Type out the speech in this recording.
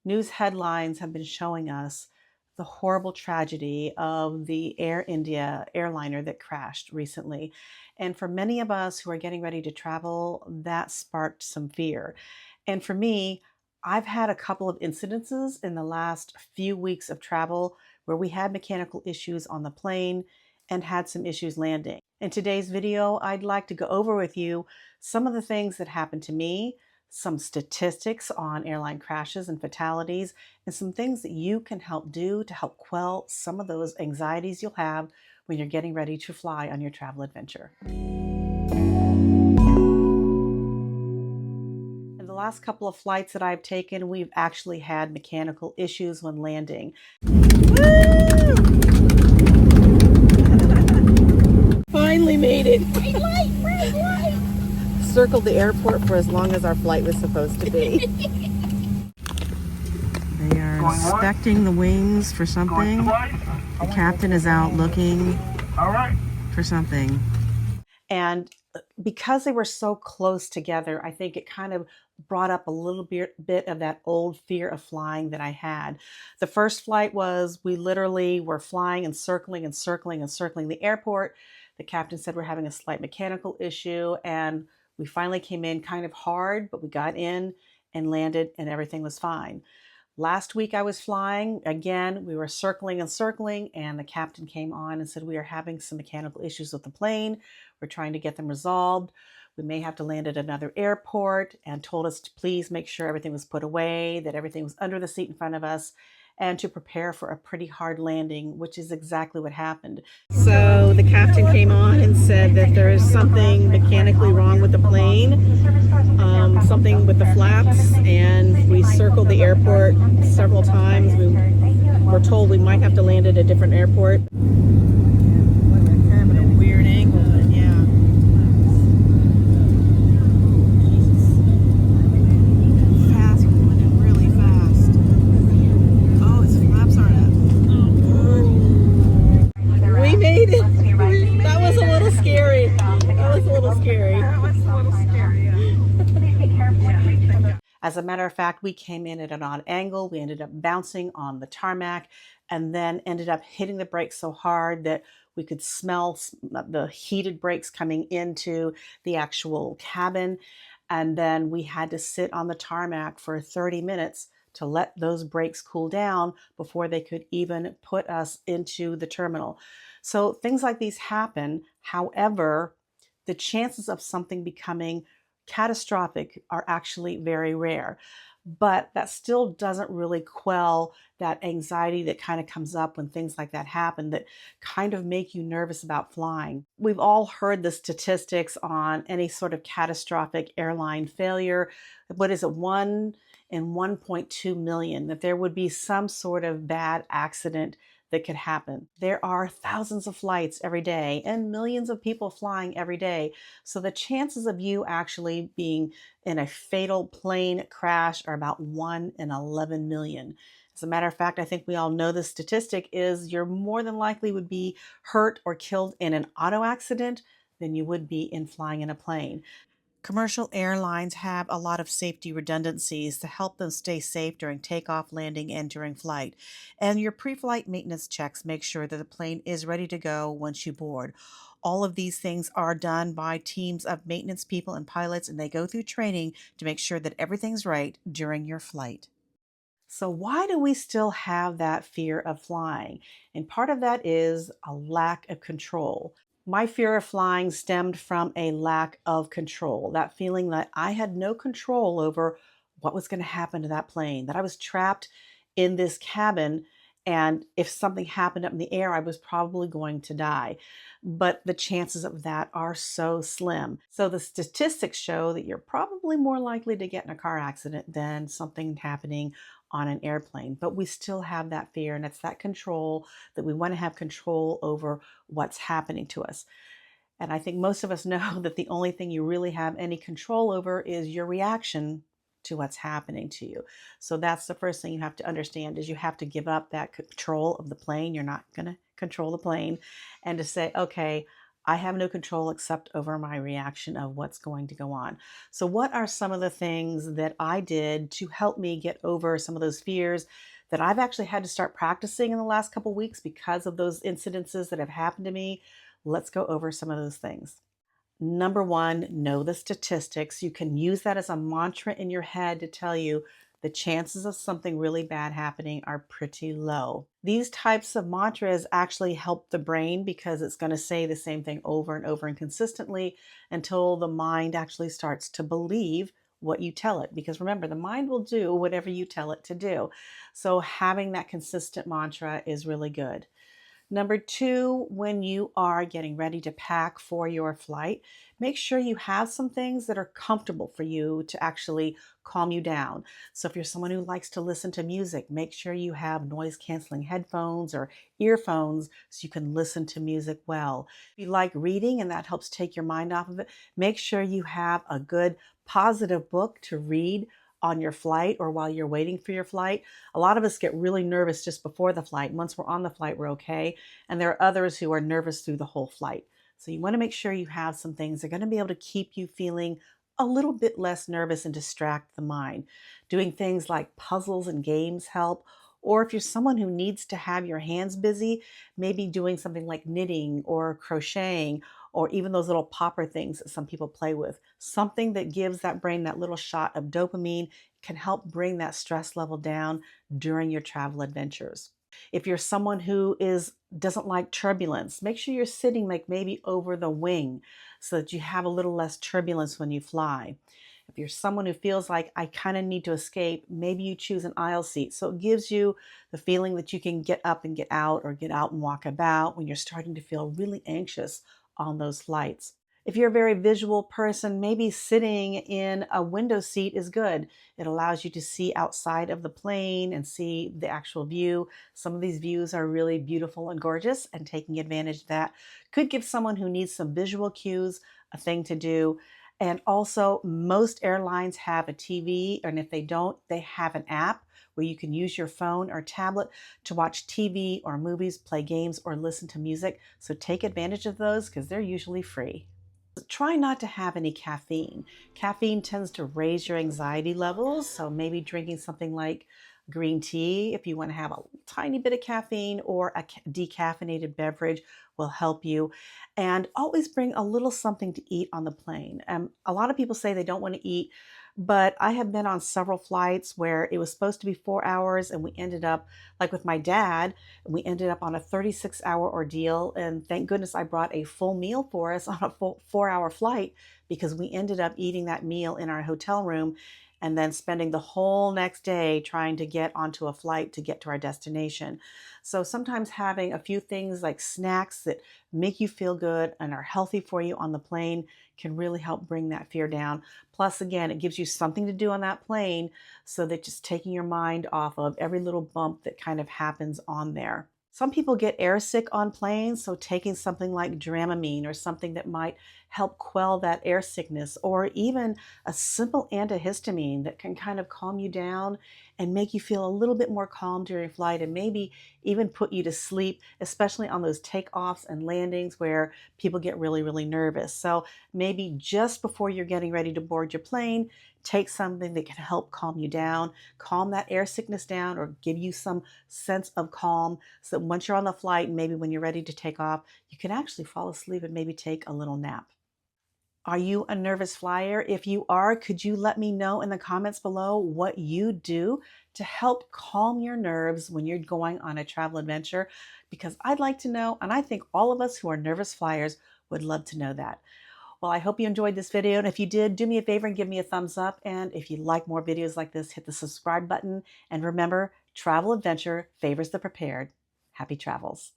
News headlines have been showing us the horrible tragedy of the Air India airliner that crashed recently. And for many of us who are getting ready to travel, that sparked some fear. And for me, I've had a couple of incidences in the last few weeks of travel where we had mechanical issues on the plane and had some issues landing. In today's video, I'd like to go over with you some of the things that happened to me, some statistics on airline crashes and fatalities, and some things that you can help do to help quell some of those anxieties you'll have when you're getting ready to fly on your travel adventure. In the last couple of flights that I've taken, we've actually had mechanical issues when landing. Woo! Finally made it. Green light, red light. Circled the airport for as long as our flight was supposed to be. They are inspecting the wings for something. The captain is out looking for something. And because they were so close together, I think it kind of brought up a little bit of that old fear of flying that I had. The first flight was we literally were flying and circling and circling and circling the airport. The captain said we're having a slight mechanical issue, and we finally came in kind of hard, but we got in and landed and everything was fine. Last week I was flying, again, we were circling and circling, and the captain came on and said we are having some mechanical issues with the plane. We're trying to get them resolved. We may have to land at another airport, and told us to please make sure everything was put away, that everything was under the seat in front of us, and to prepare for a pretty hard landing, which is exactly what happened. So the captain came on and said that there is something mechanically wrong with the plane, something with the flaps, and we circled the airport several times. We were told we might have to land at a different airport. Kind of a weird angle, but yeah. Fast, going really fast. Oh, its flaps aren't up. We made it. That was a little scary. That was a little scary. As a matter of fact, we came in at an odd angle. We ended up bouncing on the tarmac and then ended up hitting the brakes so hard that we could smell the heated brakes coming into the actual cabin. And then we had to sit on the tarmac for 30 minutes to let those brakes cool down before they could even put us into the terminal. So things like these happen. However, the chances of something becoming catastrophic are actually very rare. But that still doesn't really quell that anxiety that kind of comes up when things like that happen, that kind of make you nervous about flying. We've all heard the statistics on any sort of catastrophic airline failure. What is it, 1 in 1.2 million, that there would be some sort of bad accident that could happen. There are thousands of flights every day and millions of people flying every day. So the chances of you actually being in a fatal plane crash are about 1 in 11 million. As a matter of fact, I think we all know the statistic is you're more than likely would be hurt or killed in an auto accident than you would be in flying in a plane. Commercial airlines have a lot of safety redundancies to help them stay safe during takeoff, landing, and during flight. And your pre-flight maintenance checks make sure that the plane is ready to go once you board. All of these things are done by teams of maintenance people and pilots, and they go through training to make sure that everything's right during your flight. So why do we still have that fear of flying? And part of that is a lack of control. My fear of flying stemmed from a lack of control, that feeling that I had no control over what was going to happen to that plane, that I was trapped in this cabin, and if something happened up in the air, I was probably going to die. But the chances of that are so slim. So the statistics show that you're probably more likely to get in a car accident than something happening on an airplane. But we still have that fear, and it's that control, that we want to have control over what's happening to us. And I think most of us know that the only thing you really have any control over is your reaction to what's happening to you. So that's the first thing you have to understand, is you have to give up that control of the plane. You're not going to control the plane, and to say, okay, I have no control except over my reaction of what's going to go on. So, what are some of the things that I did to help me get over some of those fears that I've actually had to start practicing in the last couple weeks because of those incidences that have happened to me? Let's go over some of those things. Number one, know the statistics. You can use that as a mantra in your head to tell you the chances of something really bad happening are pretty low. These types of mantras actually help the brain because it's going to say the same thing over and over and consistently until the mind actually starts to believe what you tell it. Because remember, the mind will do whatever you tell it to do. So having that consistent mantra is really good. Number two, when you are getting ready to pack for your flight, make sure you have some things that are comfortable for you to actually calm you down. So if you're someone who likes to listen to music, make sure you have noise canceling headphones or earphones so you can listen to music well. If you like reading and that helps take your mind off of it, make sure you have a good positive book to read on your flight or while you're waiting for your flight. A lot of us get really nervous just before the flight. Once we're on the flight, we're okay. And there are others who are nervous through the whole flight. So you want to make sure you have some things that are going to be able to keep you feeling a little bit less nervous and distract the mind. Doing things like puzzles and games help. Or if you're someone who needs to have your hands busy, maybe doing something like knitting or crocheting or even those little popper things that some people play with. Something that gives that brain that little shot of dopamine can help bring that stress level down during your travel adventures. If you're someone who is doesn't like turbulence, make sure you're sitting like maybe over the wing so that you have a little less turbulence when you fly. If you're someone who feels like I kind of need to escape, maybe you choose an aisle seat. So it gives you the feeling that you can get up and get out or get out and walk about when you're starting to feel really anxious on those flights. If you're a very visual person, maybe sitting in a window seat is good. It allows you to see outside of the plane and see the actual view. Some of these views are really beautiful and gorgeous, and taking advantage of that could give someone who needs some visual cues a thing to do. And also, most airlines have a TV, and if they don't, they have an app where you can use your phone or tablet to watch TV or movies, play games, or listen to music. So take advantage of those because they're usually free. Try not to have any caffeine. Caffeine tends to raise your anxiety levels, so maybe drinking something like green tea if you want to have a tiny bit of caffeine or a decaffeinated beverage will help you. And always bring a little something to eat on the plane. A lot of people say they don't want to eat, but I have been on several flights where it was supposed to be 4 hours and we ended up, like with my dad, we ended up on a 36-hour ordeal. And thank goodness I brought a full meal for us on a full 4 hour flight because we ended up eating that meal in our hotel room and then spending the whole next day trying to get onto a flight to get to our destination. So sometimes having a few things like snacks that make you feel good and are healthy for you on the plane can really help bring that fear down. Plus, again, it gives you something to do on that plane so that just taking your mind off of every little bump that kind of happens on there. Some people get airsick on planes, so taking something like Dramamine or something that might help quell that air sickness, or even a simple antihistamine that can kind of calm you down and make you feel a little bit more calm during flight and maybe even put you to sleep, especially on those takeoffs and landings where people get really, really nervous. So maybe just before you're getting ready to board your plane, take something that can help calm you down, calm that air sickness down, or give you some sense of calm so that once you're on the flight, maybe when you're ready to take off, you can actually fall asleep and maybe take a little nap. Are you a nervous flyer? If you are, could you let me know in the comments below what you do to help calm your nerves when you're going on a travel adventure? Because I'd like to know, and I think all of us who are nervous flyers would love to know that. Well, I hope you enjoyed this video, and if you did, do me a favor and give me a thumbs up. And if you like more videos like this, hit the subscribe button. And remember, travel adventure favors the prepared. Happy travels.